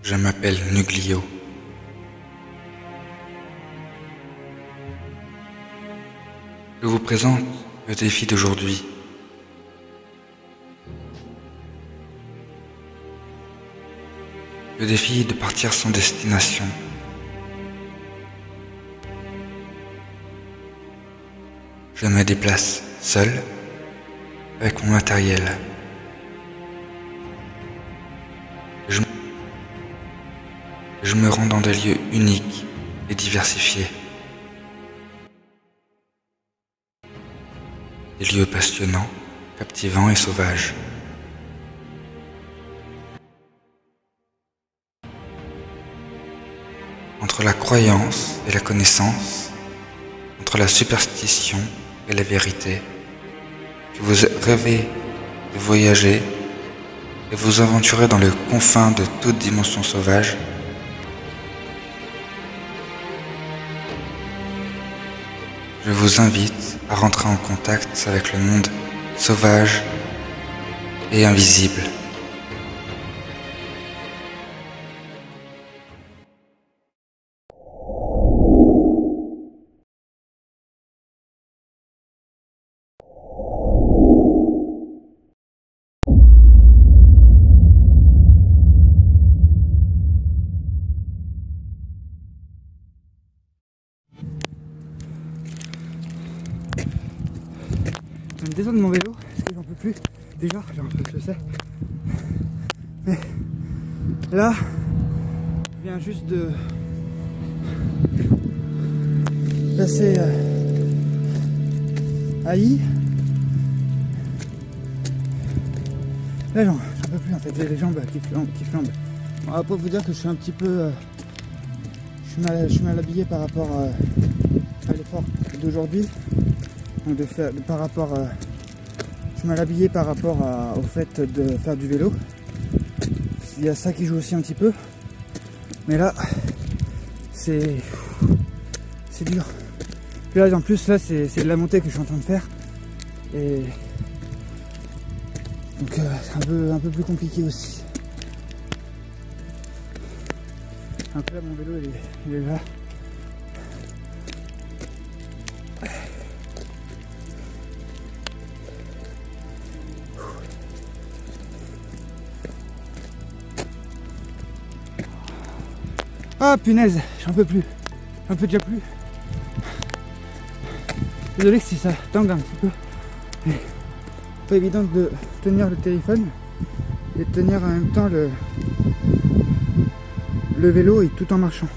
Je m'appelle Nuglio. Je vous présente le défi d'aujourd'hui. Le défi de partir sans destination. Je me déplace seul avec mon matériel. Je me rends dans des lieux uniques et diversifiés. Des lieux passionnants, captivants et sauvages. Entre la croyance et la connaissance, entre la superstition et la vérité, que vous rêvez de voyager et vous aventurer dans les confins de toute dimension sauvage. Je vous invite à rentrer en contact avec le monde sauvage et invisible. Je vais me descendre de mon vélo parce que j'en peux plus. Déjà, je le sais. Mais là, je viens juste de passer à I. Là, j'en peux plus en fait. J'ai les jambes qui flambent. On va pas vous dire que je suis un petit peu. Je suis mal habillé par rapport à l'effort d'aujourd'hui. Donc par rapport je suis mal habillé par rapport au fait de faire du vélo. Il y a ça qui joue aussi un petit peu, mais là c'est dur. Puis là en plus là c'est de la montée que je suis en train de faire et donc c'est un peu plus compliqué aussi. Un peu là mon vélo il est là. Ah punaise, j'en peux plus. J'en peux déjà plus. Désolé si ça tangue un petit peu. Mais pas évident de tenir le téléphone et de tenir en même temps le vélo et tout en marchant.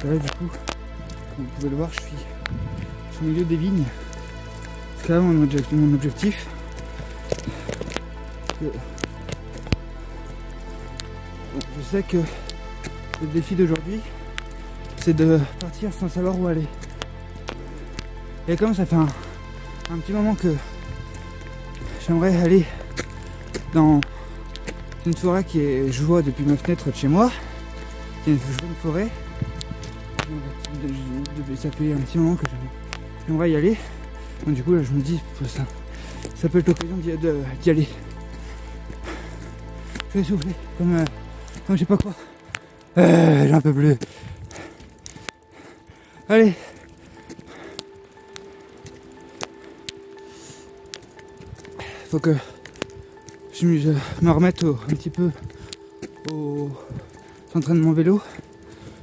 Là du coup, comme vous pouvez le voir, je suis au milieu des vignes. C'est là mon objectif. Je sais que le défi d'aujourd'hui, c'est de partir sans savoir où aller. Et comme ça fait un petit moment que j'aimerais aller dans une forêt je vois depuis ma fenêtre de chez moi, qui est une forêt. Ça fait un petit moment que j'aimerais y aller. Donc du coup là je me dis ça peut être l'occasion d'y aller. Je vais souffler comme je sais pas quoi. J'en peux plus. Allez. Faut que je me remette un petit peu au entraînement vélo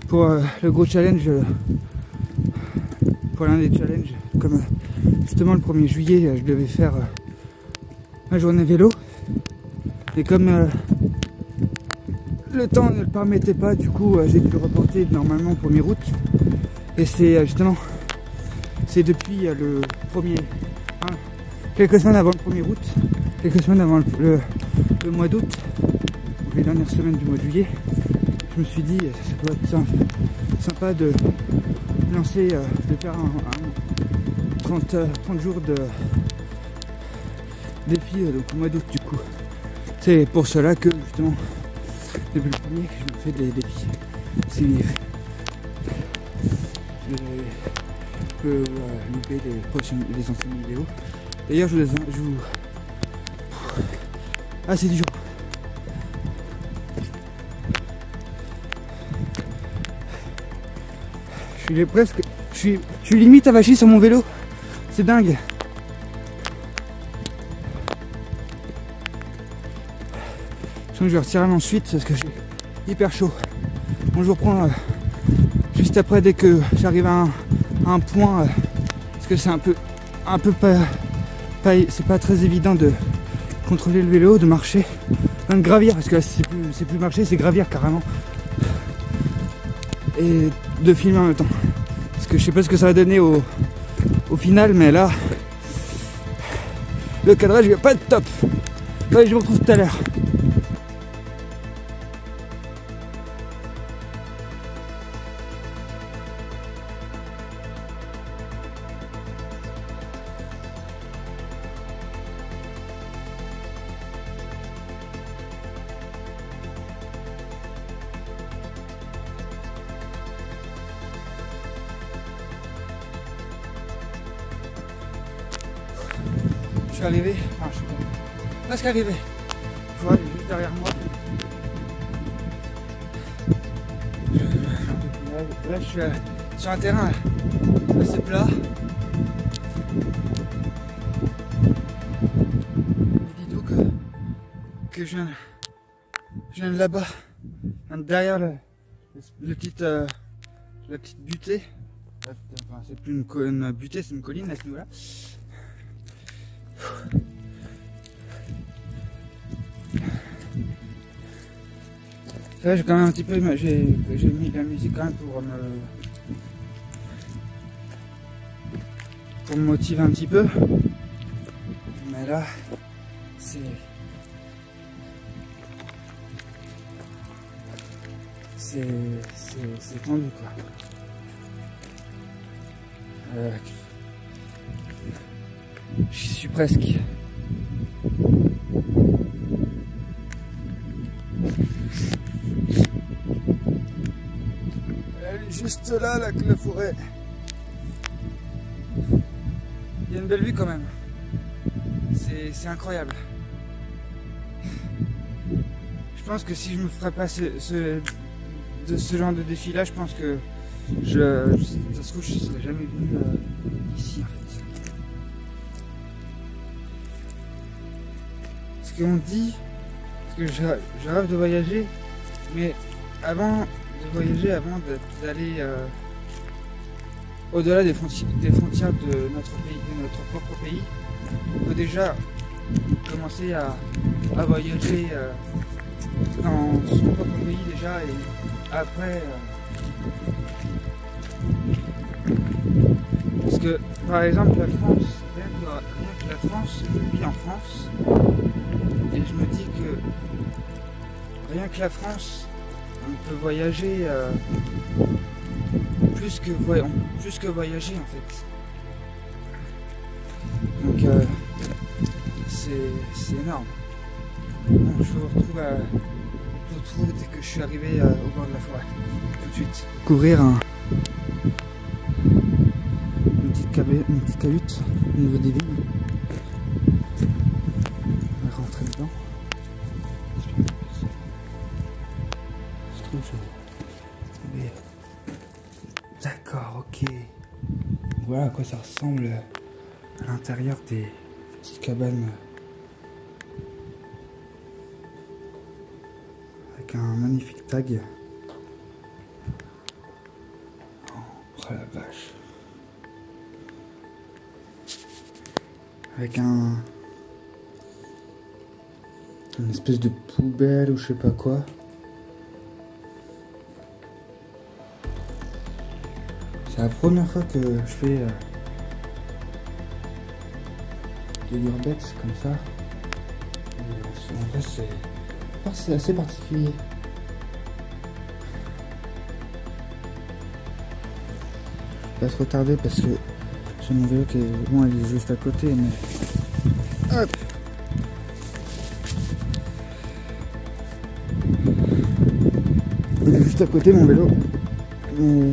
pour le gros challenge. Pour l'un des challenges, comme justement le 1er juillet, je devais faire ma journée vélo. Et comme le temps ne le permettait pas, du coup j'ai dû le reporter normalement au 1er août. Et c'est justement, c'est depuis le 1er, quelques semaines avant le 1er août, quelques semaines avant le mois d'août, les dernières semaines du mois de juillet, je me suis dit ça doit être sympa de lancer, de faire un 30 jours de défi donc au mois d'août du coup. C'est pour cela que justement depuis le premier je me fais des défis. peux louper les anciennes vidéos. D'ailleurs, je vous... Ah, c'est dur. Je suis limite avachi sur mon vélo. C'est dingue. Je vais retirer ensuite parce que j'ai hyper chaud. Bon, je vous reprends juste après dès que j'arrive à un point parce que c'est un peu c'est pas très évident de contrôler le vélo, de marcher, de gravir parce que là c'est plus marcher, c'est gravir carrément et de filmer en même temps parce que je sais pas ce que ça va donner au final, mais là le cadrage va pas être top. Ouais, je vous retrouve tout à l'heure. Je suis arrivé, enfin je suis presque arrivé. Voilà, il est juste derrière moi. Là je suis sur un terrain assez plat. Dis-toi que je viens de là-bas, derrière la petite butée. Enfin, c'est plus une butée, c'est une colline à ce niveau-là. Ça va, j'ai quand même un petit peu, j'ai mis de la musique quand même pour me motiver un petit peu. Mais là, c'est tendu quoi. J'y suis presque. Elle est juste là, la forêt. Il y a une belle vue quand même. C'est incroyable. Je pense que si je me ferais pas ce genre de défi là, je pense que ça se trouve je serais jamais venu ici en fait. Ce qu'on dit, parce que je rêve de voyager, mais avant de voyager, avant d'aller au-delà des frontières de notre pays, de notre propre pays, il faut déjà commencer à voyager dans son propre pays déjà et après parce que par exemple la France, rien que la France, je vis en France et je me dis que rien que la France on peut voyager plus que voyager en fait. Donc c'est énorme. Bon, je vous retrouve dès que je suis arrivé au bord de la forêt. Tout de suite. Couvrir une petite cahute au niveau des vignes. On va rentrer dedans. Je trouve que d'accord, ok. Voilà à quoi ça ressemble à l'intérieur des petites cabanes. Avec un magnifique tag. Oh la vache. Avec une espèce de poubelle ou je sais pas quoi. C'est la première fois que je fais de l'urbex comme ça. En vrai c'est assez particulier. Je vais pas trop tarder parce que j'ai mon vélo qui est bon, il est juste à côté, mais hop. Il est juste à côté mon vélo, mais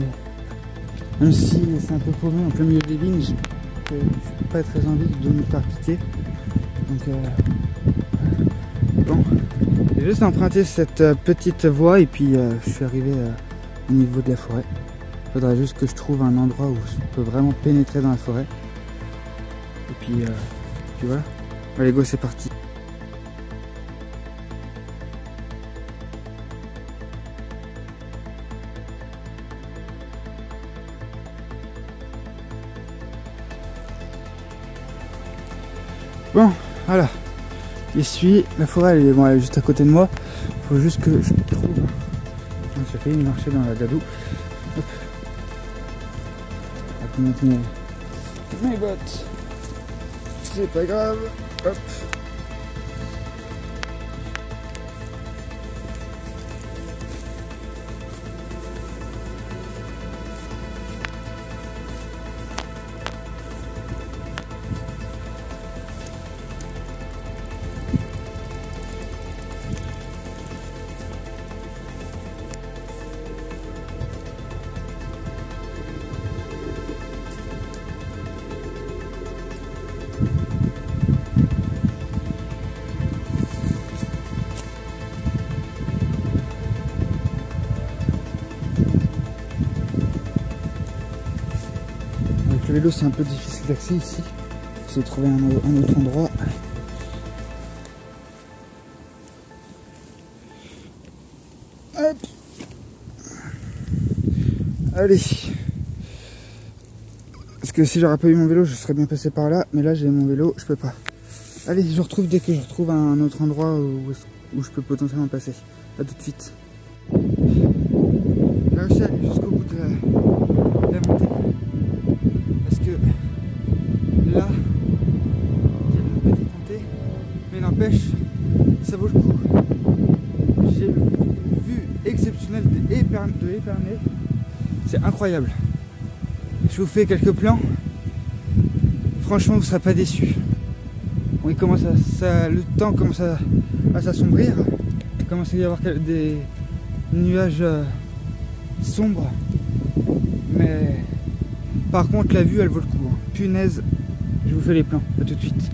Même si c'est un peu paumé en plein milieu des vignes, j'ai pas très envie de me faire piquer. Donc bon, j'ai juste emprunté cette petite voie et puis je suis arrivé au niveau de la forêt. Il faudrait juste que je trouve un endroit où je peux vraiment pénétrer dans la forêt. Et puis voilà. Allez go, c'est parti. Bon, voilà. J'y suis. La forêt, elle est juste à côté de moi. Faut juste que je trouve. J'ai failli marcher dans la gadou. Hop. Hop, maintenant. Mes bottes. C'est pas grave. Hop. Le vélo c'est un peu difficile d'accès ici. J'ai trouvé un autre endroit. Hop. Allez. Parce que si j'aurais pas eu mon vélo, je serais bien passé par là. Mais là j'ai mon vélo, je peux pas. Allez, je retrouve dès que je retrouve un autre endroit où je peux potentiellement passer. A tout de suite. J'ai réussi à aller jusqu'au bout de la montée. Parce que là, j'ai une petite montée, mais n'empêche, ça vaut le coup. J'ai une vue exceptionnelle de Épernay, c'est incroyable. Je vous fais quelques plans, franchement vous ne serez pas déçus. Bon, le temps commence à s'assombrir, il commence à y avoir des nuages sombres, mais par contre la vue elle vaut le coup, hein. Punaise, je vous fais les plans, à tout de suite.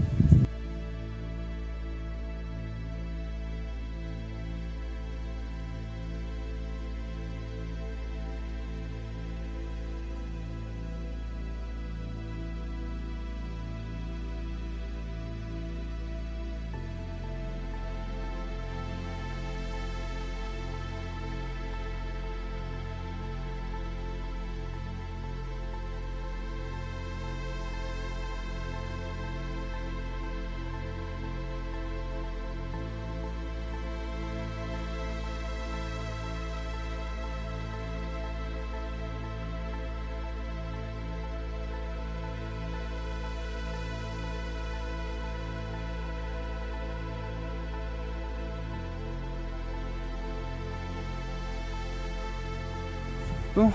Bon,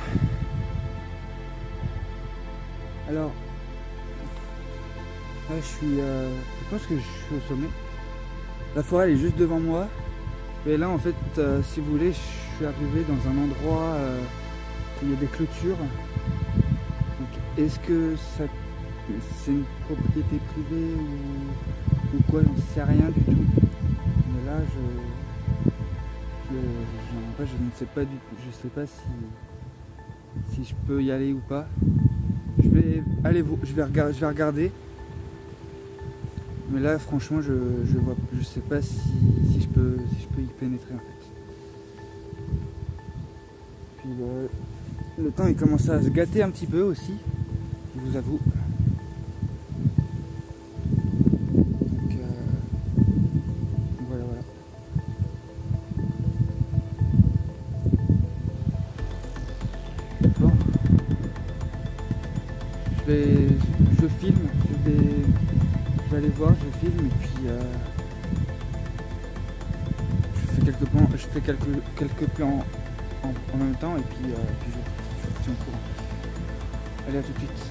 alors là je pense que je suis au sommet. La forêt elle est juste devant moi. Et là en fait, si vous voulez, je suis arrivé dans un endroit où il y a des clôtures. Donc est-ce que c'est une propriété privée ou quoi, j'en sais rien du tout. Mais là en fait, je ne sais pas du tout, je sais pas si je peux y aller ou pas. Je vais regarder. Mais là franchement je sais pas si je peux y pénétrer en fait. Puis le temps il commence à se gâter un petit peu aussi, je vous avoue. Donc voilà. Bon. Je filme, je vais aller voir, je filme et puis je fais quelques plans en même temps et puis je vous tiens au courant. Allez, à tout de suite.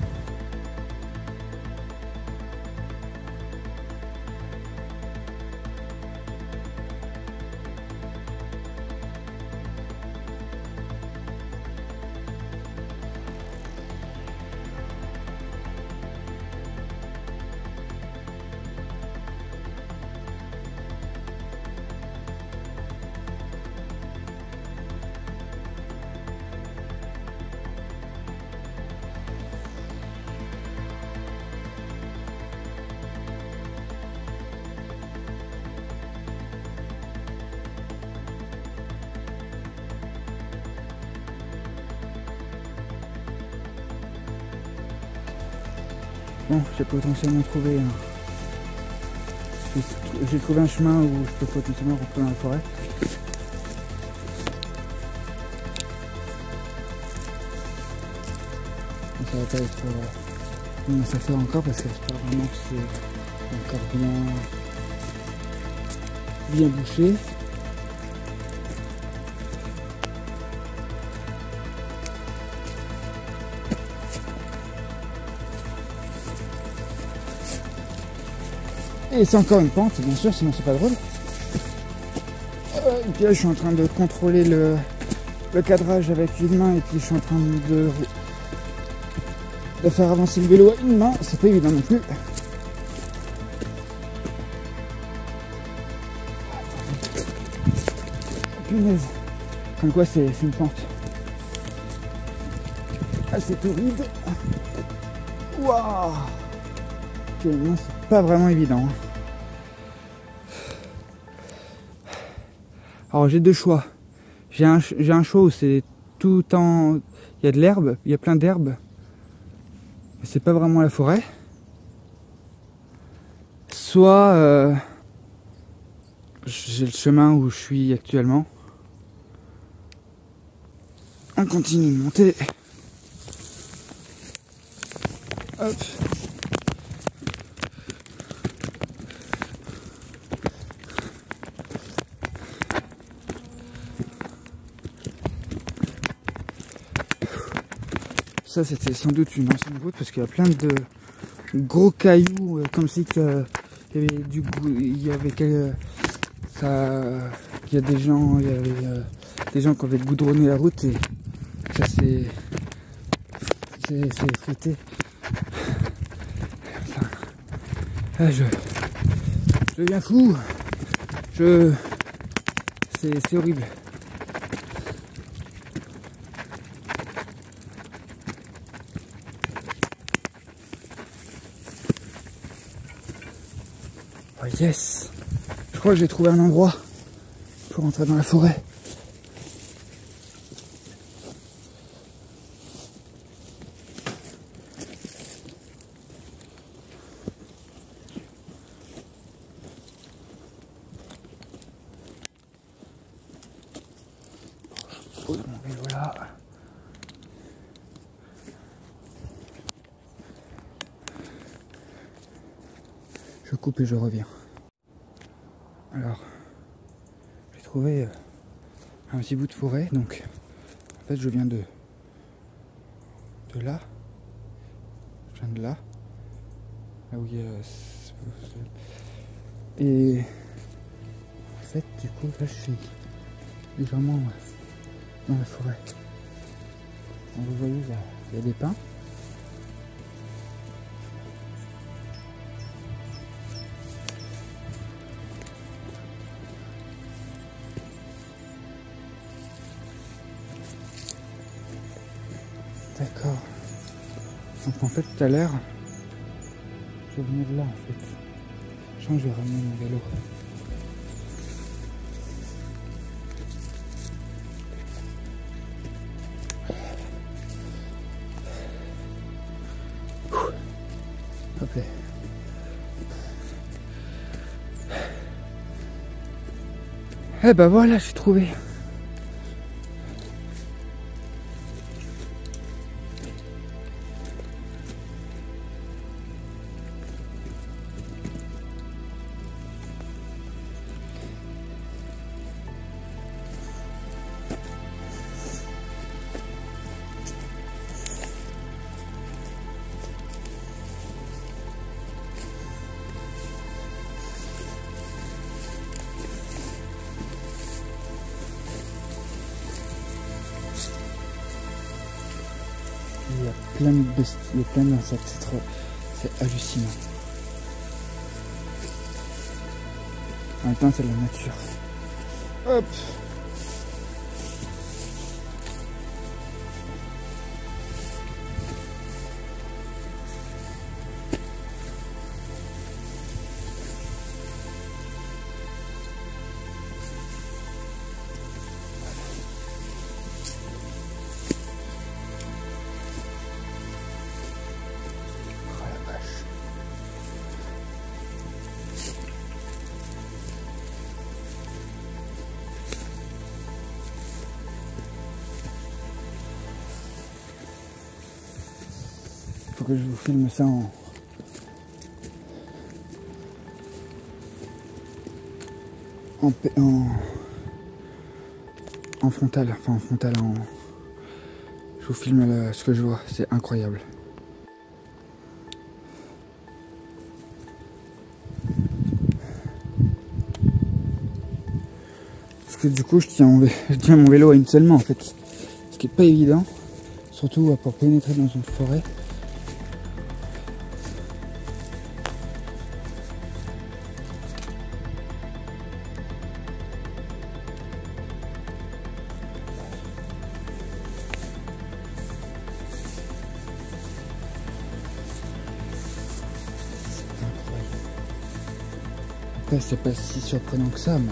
Bon, j'ai potentiellement trouvé un... J'ai trouvé un chemin où je peux potentiellement rentrer dans la forêt. Mais ça va pas être mince à faire encore parce que j'espère vraiment que c'est encore bien bouché. Et c'est encore une pente, bien sûr, sinon c'est pas drôle. Et puis là, je suis en train de contrôler le cadrage avec une main et puis je suis en train de faire avancer le vélo à une main. C'est pas évident non plus. Punaise. Comme quoi, c'est une pente assez torride. Waouh. Ok, non, c'est pas vraiment évident. Alors j'ai deux choix. J'ai un choix où c'est tout en... Il y a de l'herbe, il y a plein d'herbes. Mais c'est pas vraiment la forêt. Soit j'ai le chemin où je suis actuellement. On continue de monter. Hop. Ça c'était sans doute une ancienne route parce qu'il y a plein de gros cailloux comme si il y avait du goût, il y avait des gens qui avaient goudronné la route et ça c'est effrité. Enfin, là, je deviens fou. C'est horrible. Oh yes! Je crois que j'ai trouvé un endroit pour rentrer dans la forêt. Je pose mon vélo là. Je coupe et je reviens. Alors, j'ai trouvé un petit bout de forêt, donc en fait je viens de là. Je viens de là. Là où il y a... Et en fait du coup là je suis légèrement dans la forêt. Donc, vous voyez là, il y a des pins. D'accord. Donc en fait tout à l'heure, je venais de là en fait. Je pense que je vais ramener mon vélo. Hop là. Eh ben voilà, j'ai trouvé. Il y a plein de besties, il y a plein d'insectes, c'est hallucinant. En même temps, c'est la nature. Hop! Oh la vache. Il faut que je vous filme ça en frontal, enfin en frontal, je vous filme ce que je vois, c'est incroyable. Parce que du coup je tiens mon vélo à une seule main en fait, ce qui est pas évident, surtout pour pénétrer dans une forêt. Après c'est pas si surprenant que ça, mais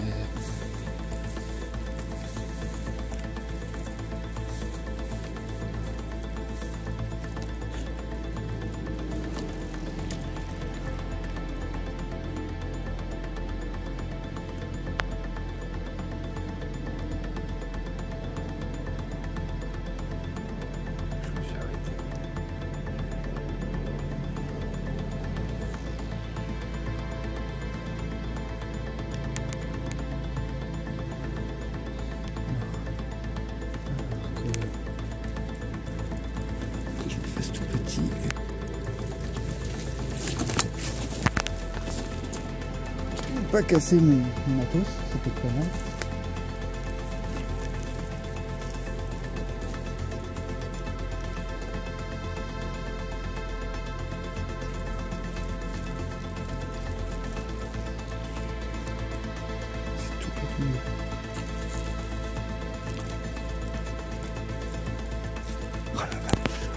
pas casser mon matos, ça peut être pas mal. C'est tout petit. Oh la vache.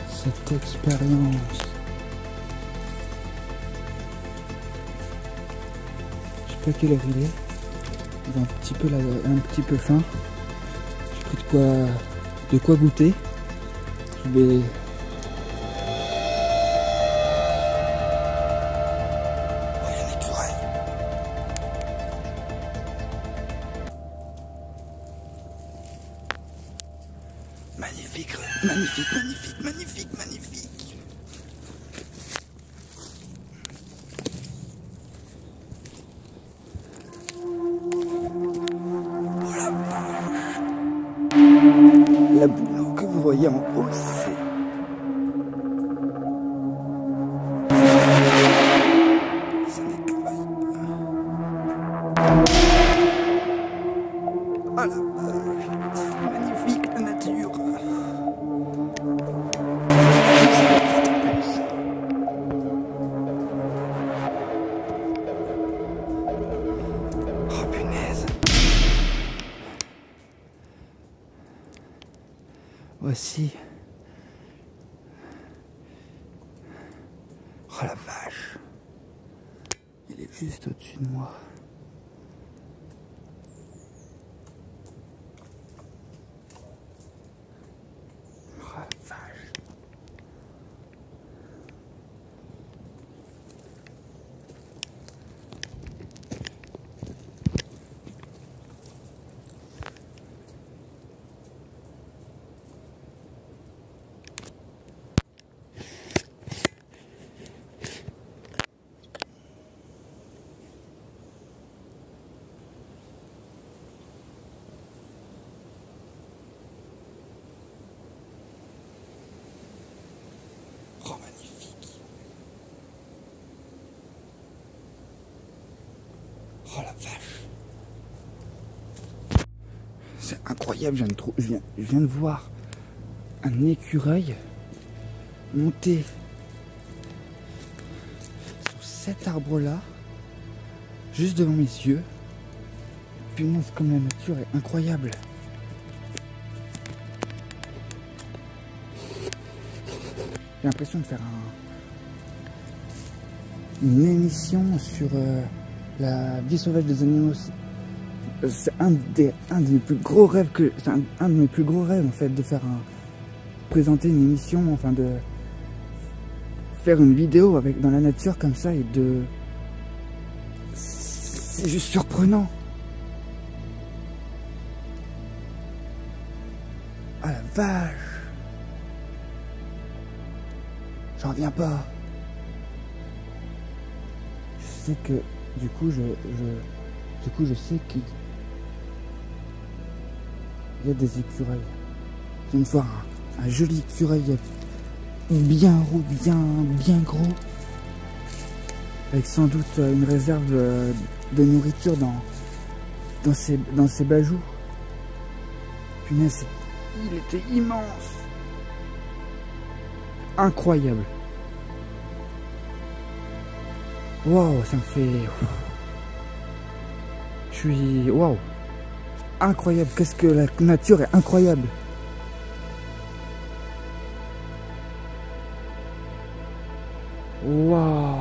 Cette expérience. Je sais pas quelle heure il est. Il est un petit peu faim. J'ai pris de quoi goûter. Je vais... Oh, il y a un écureuil. Magnifique, magnifique, magnifique, magnifique, magnifique. Voilà. La boule que vous voyez en haut, c'est un écureuil. Ah la vache. Magnifique la nature. Oh punaise. Voici. Oh la vache. Il est juste au-dessus de moi. Oh la vache. Oh, magnifique. Oh la vache. C'est incroyable, je viens de voir un écureuil monter sur cet arbre-là, juste devant mes yeux. Punaise, comme la nature est incroyable. J'ai l'impression de faire une émission sur la vie sauvage des animaux. C'est un de mes plus gros rêves un de mes plus gros rêves en fait, de présenter une émission, enfin de faire une vidéo dans la nature comme ça, et c'est juste surprenant. vache! J'en reviens pas. Je sais que du coup je sais qu'il y a des écureuils. Je viens de voir un joli écureuil bien roux, bien gros, avec sans doute une réserve de nourriture dans ses bajoux. Punaise, il était immense. Incroyable. Waouh, ça me fait... Je suis... Waouh. Incroyable, qu'est-ce que la nature est incroyable. Waouh.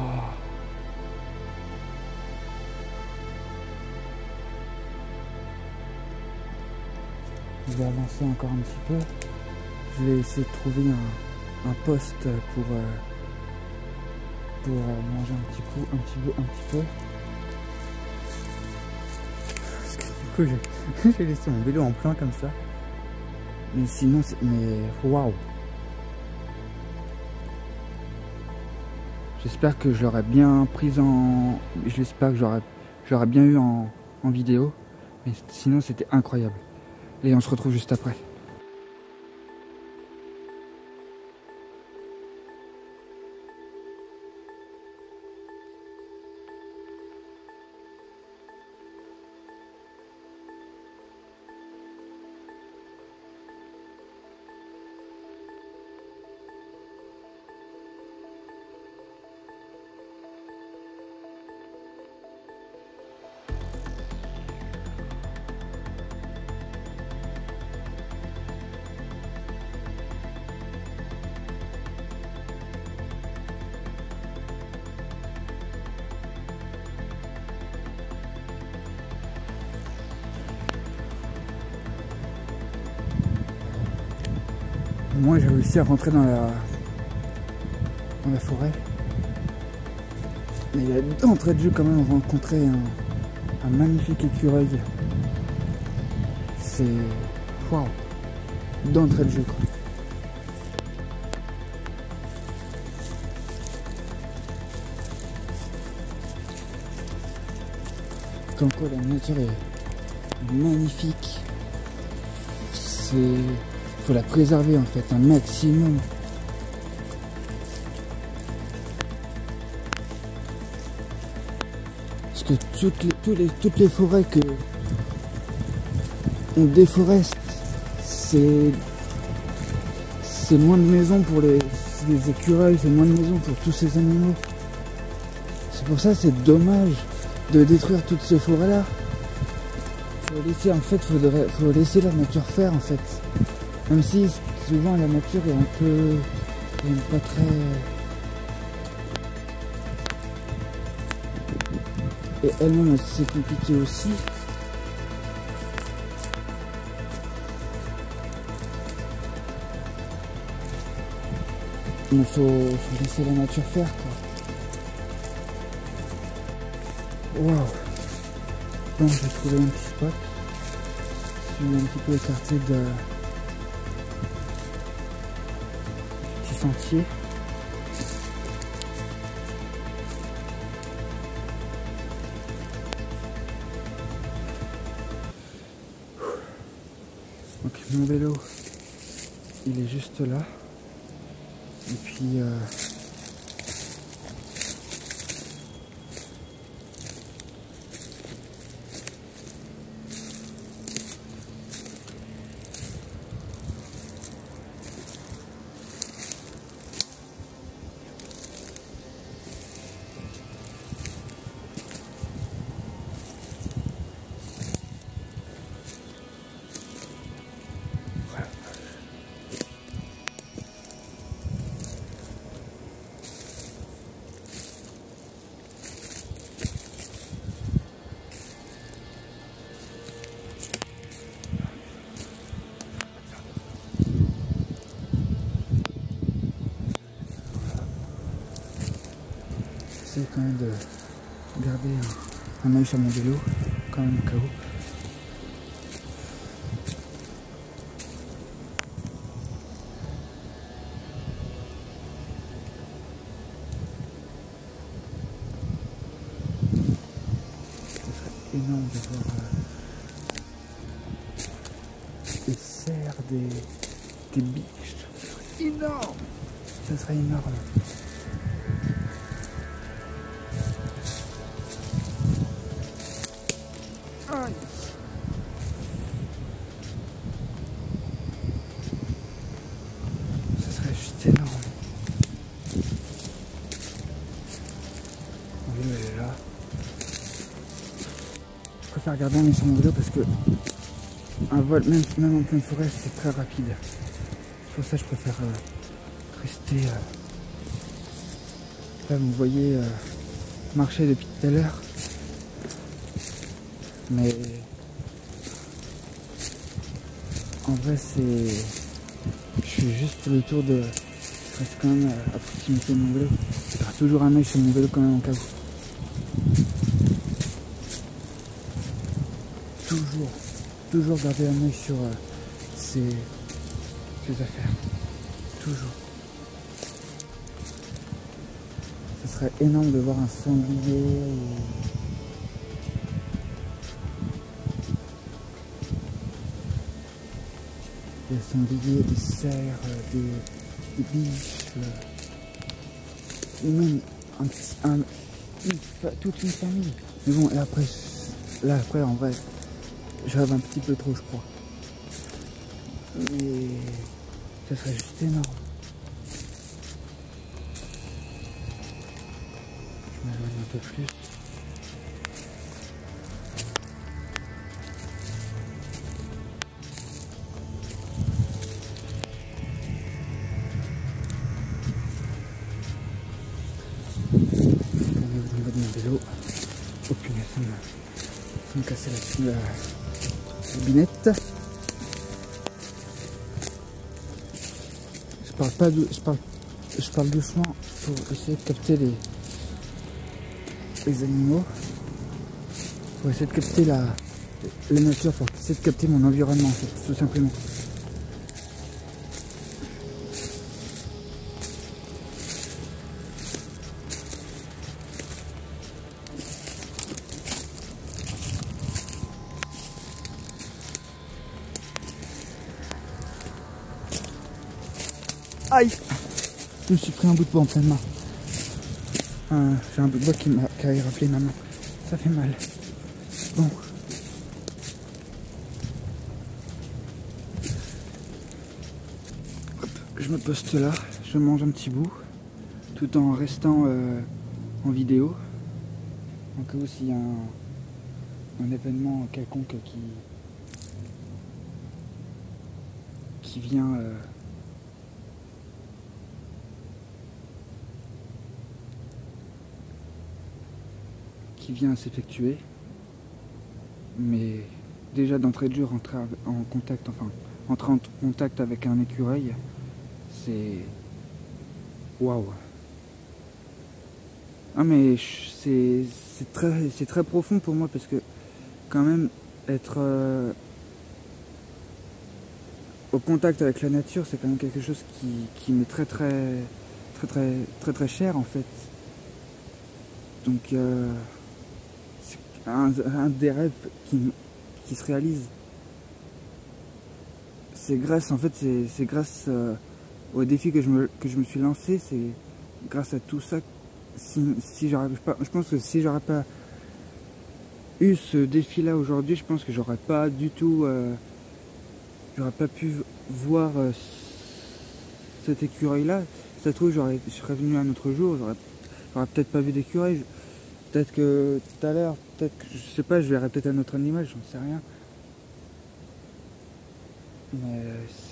Je vais avancer encore un petit peu. Je vais essayer de trouver un poste pour manger un petit peu. Parce que du coup j'ai laissé mon vélo en plein comme ça. Mais sinon mais waouh. J'espère que je l'aurais bien prise en... J'espère que j'aurais bien eu en vidéo. Mais sinon c'était incroyable. Et on se retrouve juste après. Moi j'ai réussi à rentrer dans la forêt. Mais d'entrée de jeu quand même rencontré un magnifique écureuil. C'est... Waouh. D'entrée de jeu quoi. Comme quoi la nature est magnifique. Faut la préserver en fait un maximum. Parce que toutes les forêts que on déforeste, c'est moins de maisons pour les écureuils, c'est moins de maisons pour tous ces animaux. C'est pour ça c'est dommage de détruire toutes ces forêts là. Faut laisser la nature faire en fait. Même si souvent la nature est un peu pas très... Et elle-même c'est compliqué aussi. Il faut laisser la nature faire quoi. Waouh. Bon, j'ai trouvé un petit spot. Je suis un petit peu écarté du petit sentier. Donc mon vélo, il est juste là. Et puis j'essaie quand même de garder un œil sur mon vélo, quand même au cas où. énorme de voir des cerfs, des biches. Ça serait énorme. Ça serait énorme. Aïe. Ça serait juste énorme. Mon vélo elle est là. Je préfère garder un œil sur mon vélo parce que un vol, même en pleine forêt, c'est très rapide. C'est pour ça que je préfère rester. Là, vous me voyez marcher depuis tout à l'heure. Mais en vrai, c'est. Je fais juste le tour de. Je reste quand même à proximité de mon vélo. Je garde toujours un œil sur mon vélo quand même en cas où. Toujours garder un œil sur ses affaires. Toujours. Ce serait énorme de voir un sanglier des sangliers, des cerfs, des biches, ou même toute une famille. Mais bon, et après, là après en vrai, je rêve un petit peu trop, je crois. Mais ça serait juste énorme. Je m'éloigne un peu plus. Au niveau de mon vélo. Oh punaise, ça me cassait la binette. Je parle doucement pour essayer de capter les animaux. Pour essayer de capter la nature, pour essayer de capter mon environnement en fait, tout simplement. Aïe! Je me suis pris un bout de bois en pleine main. J'ai un bout de bois qui a éraflé ma main. Ça fait mal. Bon. Hop, je me poste là. Je mange un petit bout. Tout en restant en vidéo. En cas où s'il y a un événement quelconque qui vient... qui vient à s'effectuer, mais déjà d'entrée de jeu entrer en contact avec un écureuil, c'est waouh. Ah mais c'est très profond pour moi parce que quand même être au contact avec la nature, c'est quand même quelque chose qui m'est très cher en fait. Donc c'est un des rêves qui se réalise. C'est grâce au défi que je me suis lancé, c'est grâce à tout ça. Si j'aurais pas, je pense que si j'aurais pas eu ce défi là aujourd'hui, je pense que j'aurais pas du tout j'aurais pas pu voir cet écureuil là. Si ça se trouve, je serais venu un autre jour, j'aurais peut-être pas vu d'écureuil. Peut-être que tout à l'heure, peut-être que je sais pas, je verrai peut-être un autre animal, j'en sais rien. Mais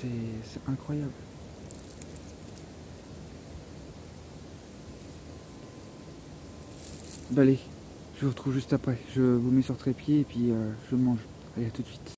c'est incroyable. Bah allez, je vous retrouve juste après. Je vous mets sur trépied et puis je mange. Allez, à tout de suite.